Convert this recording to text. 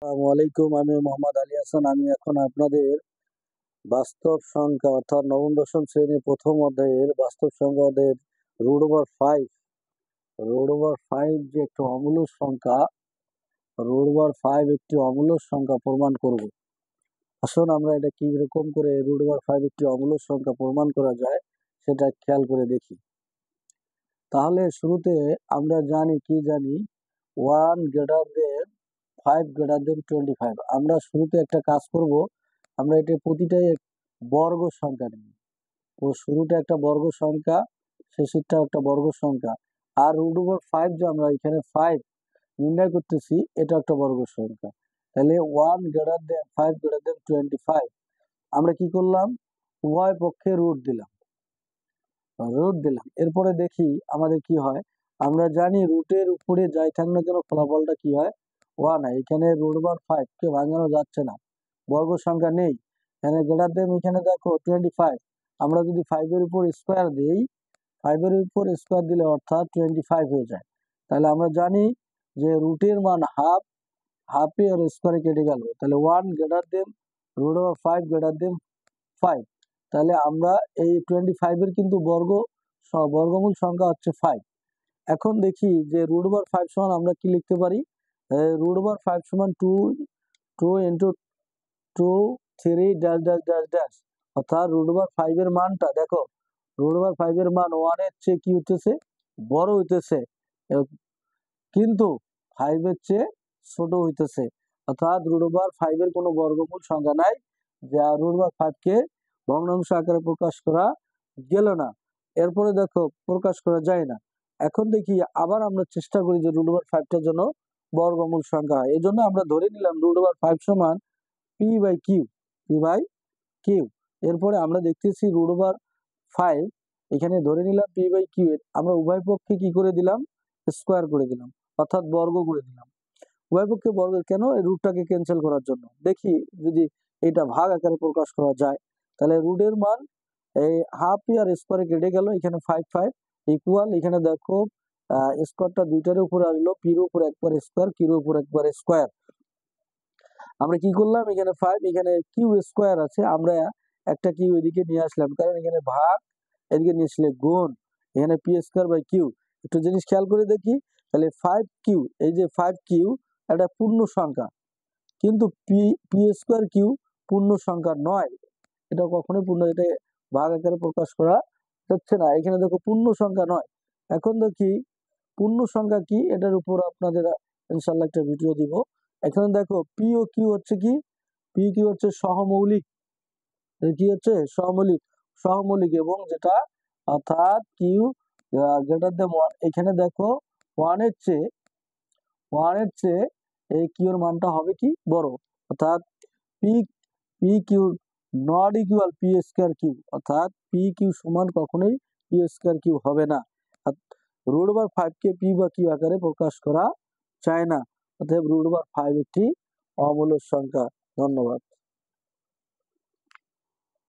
আসসালামু আলাইকুম। আমি মোহাম্মদ আলী হাসান। আমি এখন আপনাদের বাস্তব সংখ্যা অর্থাৎ নবম দশম শ্রেণীর প্রথম অধ্যায়ের বাস্তব সংখ্যা অধ্যায়ের রুট ওভার ফাইভ যে একটি অমূল্য সংখ্যা, রুট ওভার ফাইভ একটি অমূল্য সংখ্যা প্রমাণ করব। আসুন আমরা এটা কি রকম করে রুট ওভার ফাইভ একটি অমূল্য সংখ্যা প্রমাণ করা যায় সেটা খেয়াল করে দেখি। তাহলে শুরুতে আমরা জানি 1 গ্রেটার দেন 5 গ্রেটার দেন 25। আমরা শুরুতে একটা কাজ করব, আমরা এটা প্রতিটাই বর্গ সংখ্যা নেব। তো শুরুটা একটা বর্গ সংখ্যা, শেষেরটা একটা বর্গ সংখ্যা। আর রুট ওভার 5 যে আমরা এখানে 5 নির্ণয় করতেছি, এটা একটা বর্গ সংখ্যা। তাহলে 1 গ্রেটার দেন 5 গ্রেটার দেন 25 আমরা কি করলাম, উভয় পক্ষে রুট দিলাম। এরপরে দেখি আমাদের কি হয়। আমরা জানি রুটের উপরে যাই থাক না কেন ফলাফলটা কি হয়, 1 হয়। এখানে রুট ওভার 5 কে ভাঙানো যাচ্ছে না, বর্গ সংখ্যা নেই। এখানে গ্রেটার দেন, এখানে দেখো 25, আমরা যদি 5 এর উপর স্কোয়ার দিই, 5 এর উপর স্কোয়ার দিলে অর্থাৎ 25 হয়ে যায়। তাহলে আমরা জানি যে রুটের মান হাফ, হাফে আর স্কোয়ারে কেটে গেল। তাহলে 1 greater than root over 5 greater than 5। তাহলে আমরা এই 25 এর কিন্তু বর্গমূল সংখ্যা হচ্ছে 5। এখন দেখি যে রুট ওভার 5 সমান আমরা কি লিখতে পারি। রুট ওভার 5 সমান 2 into 2 3 dash dash dash dash. অর্থাৎ রুট ওভার 5 এর মানটা দেখো, রুট ওভার 5 এর মান 1 এর চেয়ে কি হইতেছে, বড় হইতেছে, কিন্তু 5 এর চেয়ে ছোট হইতেছে। অর্থাৎ রুট ওভার 5 এর কোনো বর্গমূল সংখ্যা নাই, যা রুট ওভার 5 কে ভগ্নাংশ আকারে প্রকাশ করা গেল না। এরপরে দেখো প্রকাশ করা যায় না। এখন দেখি আবার আমরা চেষ্টা করি যে রুট ওভার 5টার জন্য বর্গমূল সংখ্যা হয়। এই জন্য আমরা ধরে নিলাম রুট ওভার 5 সমান পি বাই কিউ। এরপরে আমরা দেখতেছি রুট ওভার 5 এখানে ধরে নিলাম পি বাই কিউ, আমরা উভয় পক্ষে কি করে দিলাম, স্কোয়ার করে দিলাম, অর্থাৎ বর্গ করে দিলাম। উভয় পক্ষে বর্গ কেন, এই রুটটাকে ক্যান্সেল করার জন্য। দেখি যদি এটা ভাগ আকারে প্রকাশ করা যায়। তাহলে রুটের মান এই হাফ আর স্কোয়ারে কেটে গেল, এখানে 5 ইকুয়াল, এখানে দেখো স্কোয়ারটা দুইটার উপরে আসলো, পির উপর একবার স্কোয়ার, কির উপর একবার স্কোয়ার। আমরা কি করলাম, এখানে 5, এখানে কিউ স্কোয়ার আছে, আমরা একটা কিউ এদিকে নিয়ে আসলাম, কারণ এখানে ভাগ, এদিকে নিয়ে আসলে গুণ, এখানে পি² বাই কিউ। একটু জিনিস খেয়াল করে দেখি। তাহলে 5 কিউ, এই যে 5 কিউ একটা পূর্ণ সংখ্যা, কিন্তু পি² কিউ পূর্ণ সংখ্যা নয়। এটা কখনোই পূর্ণ, এটা ভাগ আকারে প্রকাশ করা যাচ্ছে না। এখানে দেখো পূর্ণ সংখ্যা নয়। এখন দেখি পূর্ণ সংখ্যা কি, এটার উপর আপনাদের ইনশাল্লাহ একটা ভিডিও দিব। এখানে দেখো পি ও কিউ হচ্ছে কি, পি কিউ হচ্ছে সহমৌলিক, কি হচ্ছে সহমৌলিক এবং যেটা অর্থাৎ কিউ গ্রেটার দেন 1। এখানে দেখো 1 এর চেয়ে এই কিউ এর মানটা হবে কি বড়, অর্থাৎ পি কিউ নট ইকুয়াল পি²কিউ, অর্থাৎ পি কিউ সমান কখনোই পি² কিউ হবে না। রুট ওভার 5 কে পি/কিউ আকারে প্রকাশ করা যায় না। অতএব রুট ওভার 5 একটি অমূল্য সংখ্যা। ধন্যবাদ।